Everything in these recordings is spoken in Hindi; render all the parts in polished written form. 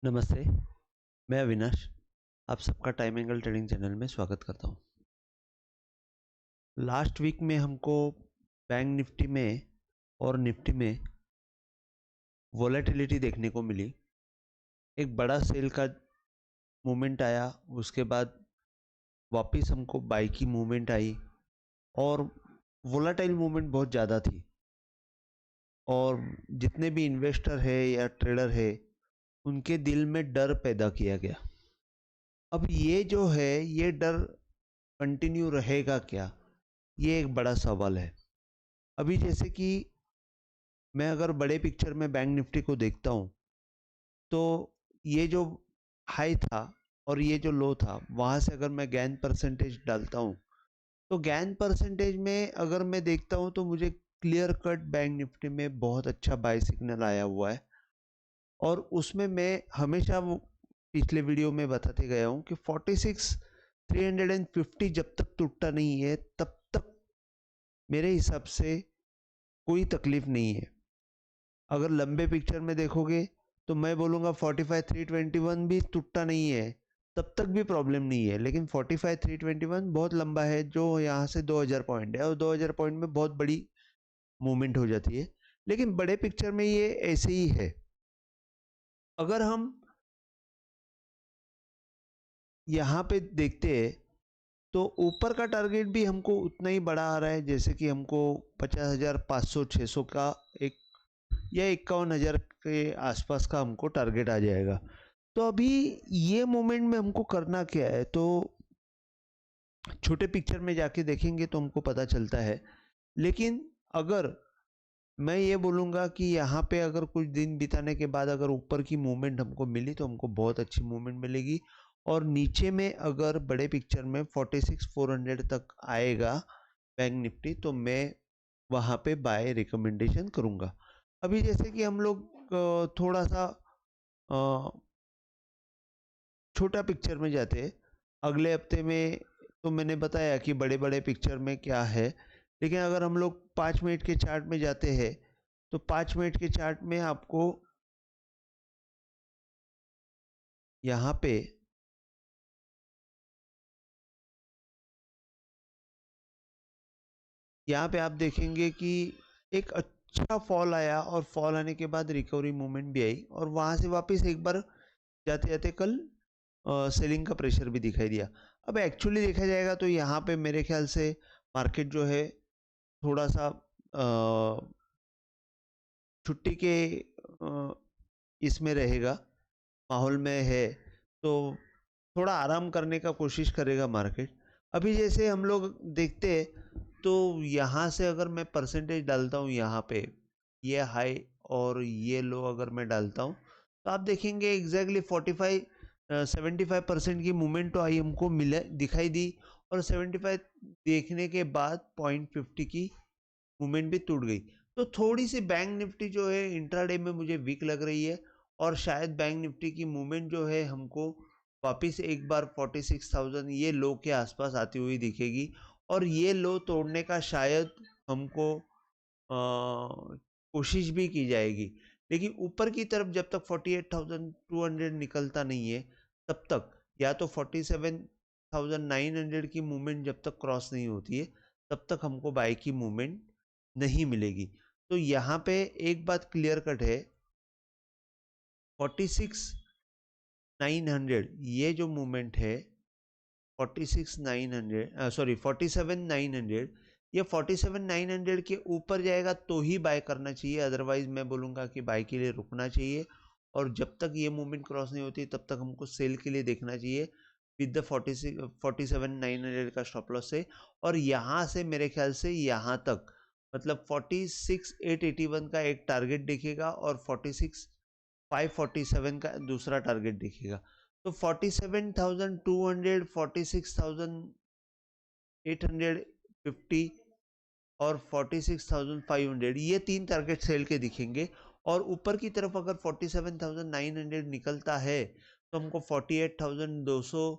नमस्ते, मैं अविनाश, आप सबका टाइम एंगल ट्रेडिंग चैनल में स्वागत करता हूँ। लास्ट वीक में हमको बैंक निफ्टी में और निफ्टी में वोलेटिलिटी देखने को मिली। एक बड़ा सेल का मूवमेंट आया, उसके बाद वापस हमको बाई की मूवमेंट आई और वोलेटाइल मूवमेंट बहुत ज़्यादा थी और जितने भी इन्वेस्टर है या ट्रेडर है उनके दिल में डर पैदा किया गया। अब ये जो है ये डर कंटिन्यू रहेगा क्या, ये एक बड़ा सवाल है। अभी जैसे कि मैं अगर बड़े पिक्चर में बैंक निफ्टी को देखता हूँ तो ये जो हाई था और ये जो लो था वहाँ से अगर मैं गेन परसेंटेज डालता हूँ तो गेन परसेंटेज में अगर मैं देखता हूँ तो मुझे क्लियर कट बैंक निफ्टी में बहुत अच्छा बाय सिग्नल आया हुआ है और उसमें मैं हमेशा वो पिछले वीडियो में बताते गया हूँ कि 46,350 जब तक टूटता नहीं है तब तक मेरे हिसाब से कोई तकलीफ नहीं है। अगर लंबे पिक्चर में देखोगे तो मैं बोलूँगा 45,321 भी टूटता नहीं है तब तक भी प्रॉब्लम नहीं है, लेकिन 45,321 बहुत लंबा है जो यहाँ से 2000 पॉइंट है और 2000 पॉइंट में बहुत बड़ी मूवमेंट हो जाती है। लेकिन बड़े पिक्चर में ये ऐसे ही है। अगर हम यहाँ पे देखते हैं तो ऊपर का टारगेट भी हमको उतना ही बड़ा आ रहा है, जैसे कि हमको 50,500-600 का एक या 51,000 के आसपास का हमको टारगेट आ जाएगा। तो अभी ये मोमेंट में हमको करना क्या है, तो छोटे पिक्चर में जाके देखेंगे तो हमको पता चलता है। लेकिन अगर मैं ये बोलूँगा कि यहाँ पे अगर कुछ दिन बिताने के बाद अगर ऊपर की मूवमेंट हमको मिली तो हमको बहुत अच्छी मूवमेंट मिलेगी और नीचे में अगर बड़े पिक्चर में 46,400 तक आएगा बैंक निफ्टी तो मैं वहाँ पे बाय रिकमेंडेशन करूँगा। अभी जैसे कि हम लोग थोड़ा सा छोटा पिक्चर में जाते हैं। अगले हफ्ते में तो मैंने बताया कि बड़े बड़े पिक्चर में क्या है, लेकिन अगर हम लोग 5 मिनट के चार्ट में जाते हैं तो 5 मिनट के चार्ट में आपको यहाँ पे आप देखेंगे कि एक अच्छा फॉल आया और फॉल आने के बाद रिकवरी मूवमेंट भी आई और वहाँ से वापस एक बार जाते जाते कल सेलिंग का प्रेशर भी दिखाई दिया। अब एक्चुअली देखा जाएगा तो यहाँ पे मेरे ख्याल से मार्केट जो है थोड़ा सा छुट्टी के इसमें रहेगा, माहौल में है, तो थोड़ा आराम करने का कोशिश करेगा मार्केट। अभी जैसे हम लोग देखते हैं तो यहाँ से अगर मैं परसेंटेज डालता हूँ यहाँ पे ये हाई और ये लो अगर मैं डालता हूँ तो आप देखेंगे एग्जैक्टली 75% की मूवमेंट तो आई हमको मिले दिखाई दी और 75 देखने के बाद 0.50 की मूवमेंट भी टूट गई। तो थोड़ी सी बैंक निफ्टी जो है इंट्राडे में मुझे वीक लग रही है और शायद बैंक निफ्टी की मूवमेंट जो है हमको वापस एक बार 46,000 ये लो के आसपास आती हुई दिखेगी और ये लो तोड़ने का शायद हमको कोशिश भी की जाएगी। लेकिन ऊपर की तरफ जब तक 48,200 निकलता नहीं है तब तक या तो 47,900 की मूवमेंट जब तक क्रॉस नहीं होती है तब तक हमको बाई की मूवमेंट नहीं मिलेगी। तो यहाँ पे एक बात क्लियर कट है, 46,900 ये जो मूवमेंट है 47,900 ये 47,900 के ऊपर जाएगा तो ही बाय करना चाहिए, अदरवाइज मैं बोलूँगा कि बाय के लिए रुकना चाहिए और जब तक ये मूवमेंट क्रॉस नहीं होती तब तक हमको सेल के लिए देखना चाहिए विद द 47,900 का स्टॉप लॉस है। और यहाँ से मेरे ख्याल से यहाँ तक मतलब 46,881 का एक टारगेट दिखेगा और 46,547 का दूसरा टारगेट दिखेगा। तो 47,200, 46,850 और 46,500 ये तीन टारगेट सेल के दिखेंगे और ऊपर की तरफ अगर 47,900 निकलता है तो हमको 48,200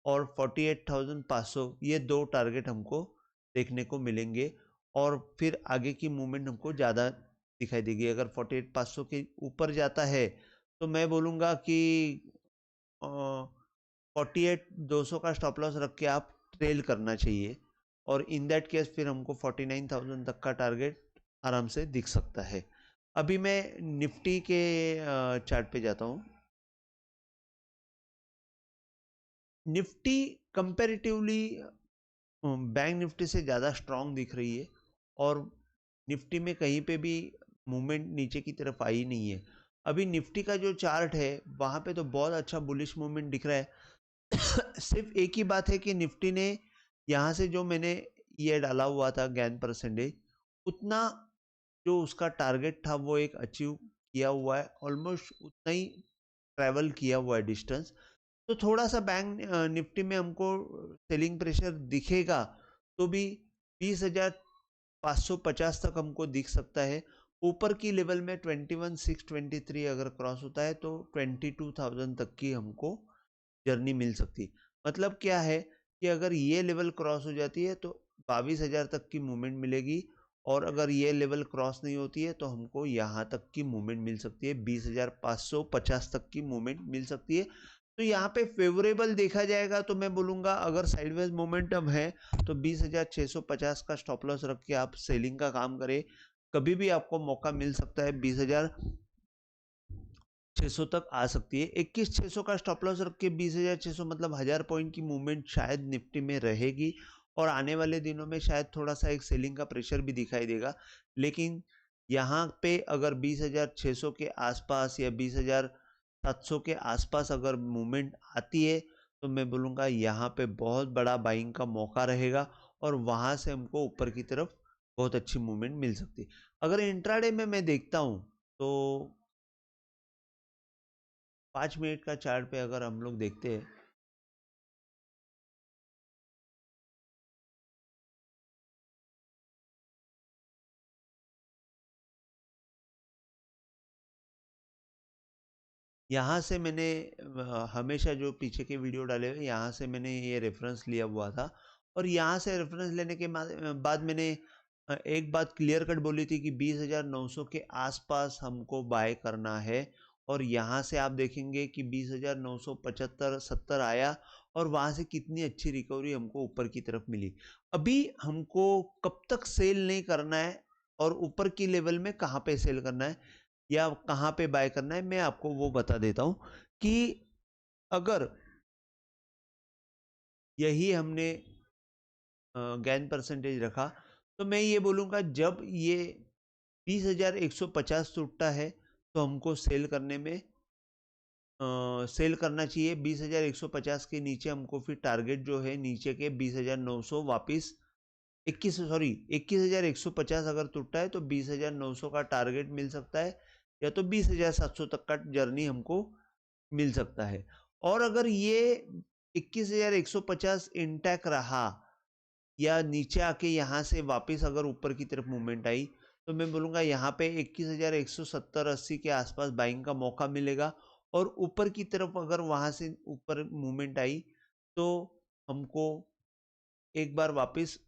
और 48,500 ये दो टारगेट हमको देखने को मिलेंगे और फिर आगे की मूवमेंट हमको ज़्यादा दिखाई देगी। अगर 48,500 के ऊपर जाता है तो मैं बोलूँगा कि 48,200 का स्टॉप लॉस रख के आप ट्रेल करना चाहिए, और इन दैट केस फिर हमको 49,000 तक का टारगेट आराम से दिख सकता है। अभी मैं निफ्टी के चार्ट पे जाता हूँ। निफ्टी कंपैरेटिवली बैंक निफ्टी से ज़्यादा स्ट्रांग दिख रही है, और निफ्टी में कहीं पे भी मूवमेंट नीचे की तरफ आई नहीं है। अभी निफ्टी का जो चार्ट है वहाँ पे तो बहुत अच्छा बुलिश मूवमेंट दिख रहा है। सिर्फ एक ही बात है कि निफ्टी ने यहाँ से जो मैंने ये डाला हुआ था गेन परसेंटेज, उतना जो उसका टारगेट था वो एक अचीव किया हुआ है, ऑलमोस्ट उतना ही ट्रैवल किया हुआ है डिस्टेंस। तो थोड़ा सा बैंक निफ्टी में हमको सेलिंग प्रेशर दिखेगा, तो भी 20,550 तक हमको दिख सकता है। ऊपर की लेवल में 21,623 अगर क्रॉस होता है तो 22,000 तक की हमको जर्नी मिल सकती है। मतलब क्या है कि अगर ये लेवल क्रॉस हो जाती है तो 22,000 तक की मूवमेंट मिलेगी, और अगर ये लेवल क्रॉस नहीं होती है तो हमको यहाँ तक की मूवमेंट मिल सकती है, 20,550 तक की मूवमेंट मिल सकती है। तो यहाँ पे फेवरेबल देखा जाएगा तो मैं बोलूँगा अगर साइडवेज मोमेंटम है तो 20,650 का स्टॉप लॉस रख के आप सेलिंग का काम करें। कभी भी आपको मौका मिल सकता है, 20,600 तक आ सकती है। 21,600 का स्टॉप लॉस रख के 20,600 मतलब 1000 पॉइंट की मूवमेंट शायद निफ्टी में रहेगी, और आने वाले दिनों में शायद थोड़ा सा एक सेलिंग का प्रेशर भी दिखाई देगा। लेकिन यहाँ पे अगर 20,600 के आसपास या 20,700 के आसपास अगर मूवमेंट आती है तो मैं बोलूँगा यहाँ पे बहुत बड़ा बाइंग का मौका रहेगा, और वहाँ से हमको ऊपर की तरफ बहुत अच्छी मूवमेंट मिल सकती है। अगर इंट्राडे में मैं देखता हूँ तो 5 मिनट का चार्ट पे अगर हम लोग देखते हैं, यहाँ से मैंने हमेशा जो पीछे के वीडियो डाले हुए यहाँ से मैंने ये रेफरेंस लिया हुआ था, और यहाँ से रेफरेंस लेने के बाद मैंने एक बात क्लियर कट बोली थी कि 20,900 के आसपास हमको बाय करना है, और यहाँ से आप देखेंगे कि 20,975-70 आया, और वहाँ से कितनी अच्छी रिकवरी हमको ऊपर की तरफ मिली। अभी हमको कब तक सेल नहीं करना है और ऊपर की लेवल में कहाँ पे सेल करना है या कहाँ पे बाय करना है, मैं आपको वो बता देता हूँ कि अगर यही हमने गेन परसेंटेज रखा तो मैं ये बोलूँगा जब ये 20,150 टूटता है तो हमको सेल करने में सेल करना चाहिए। 20,150 के नीचे हमको फिर टारगेट जो है नीचे के 20,900 वापस 21,150 अगर टूटता है तो 20,900 का टारगेट मिल सकता है, या तो 20,700 तक का जर्नी हमको मिल सकता है। और अगर ये 21,150 इंटैक्ट रहा या नीचे आके यहाँ से वापस अगर ऊपर की तरफ मूवमेंट आई तो मैं बोलूँगा यहाँ पे 21,170-80 के आसपास बाइंग का मौका मिलेगा, और ऊपर की तरफ अगर वहाँ से ऊपर मूवमेंट आई तो हमको एक बार वापस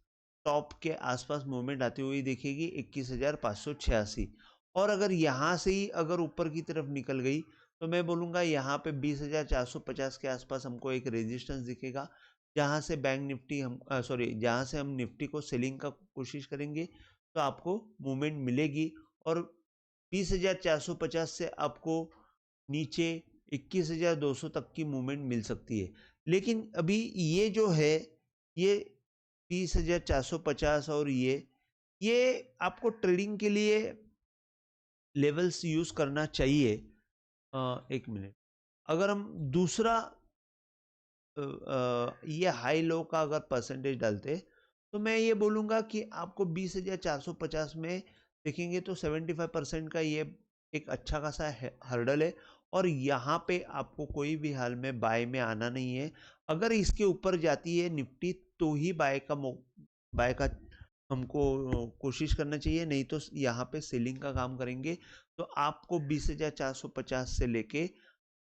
टॉप के आसपास मूवमेंट आती हुई दिखेगी 21,586, और अगर यहाँ से ही अगर ऊपर की तरफ निकल गई तो मैं बोलूँगा यहाँ पे 20,450 के आसपास हमको एक रेजिस्टेंस दिखेगा, जहाँ से बैंक निफ्टी हम जहाँ से हम निफ्टी को सेलिंग का कोशिश करेंगे तो आपको मूवमेंट मिलेगी, और 20,450 से आपको नीचे 21,200 तक की मूवमेंट मिल सकती है। लेकिन अभी ये जो है ये 20,450 और ये आपको ट्रेडिंग के लिए लेवल्स यूज करना चाहिए। एक मिनट, अगर हम दूसरा ये हाई लो का अगर परसेंटेज डालते तो मैं ये बोलूँगा कि आपको 20,450 में देखेंगे तो 75% का ये एक अच्छा खासा हर्डल है, और यहाँ पे आपको कोई भी हाल में बाय में आना नहीं है। अगर इसके ऊपर जाती है निफ्टी तो ही बाय का हमको कोशिश करना चाहिए, नहीं तो यहाँ पे सेलिंग का काम करेंगे तो आपको 20,450 से लेके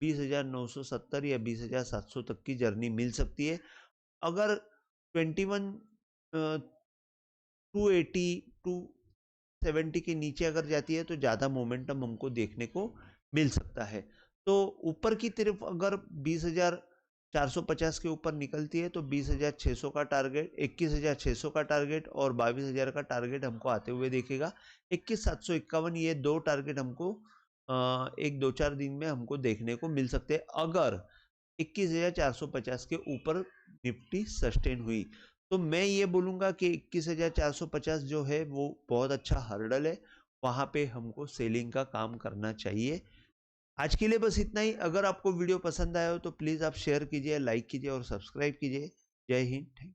20,970 या 20,700 तक की जर्नी मिल सकती है। अगर 21 280 270 के नीचे अगर जाती है तो ज़्यादा मोमेंटम हमको देखने को मिल सकता है। तो ऊपर की तरफ अगर 20,450 के ऊपर निकलती है तो 20,600 का टारगेट, 21,600 का टारगेट और 22,000 का टारगेट हमको आते हुए देखेगा। 21,751 ये दो टारगेट हमको एक 2-4 दिन में हमको देखने को मिल सकते हैं अगर 21,450 के ऊपर निफ्टी सस्टेन हुई। तो मैं ये बोलूँगा कि 21,450 जो है वो बहुत अच्छा हर्डल है, वहाँ पे हमको सेलिंग का काम करना चाहिए। आज के लिए बस इतना ही। अगर आपको वीडियो पसंद आया हो तो प्लीज़ आप शेयर कीजिए, लाइक कीजिए और सब्सक्राइब कीजिए। जय हिंद।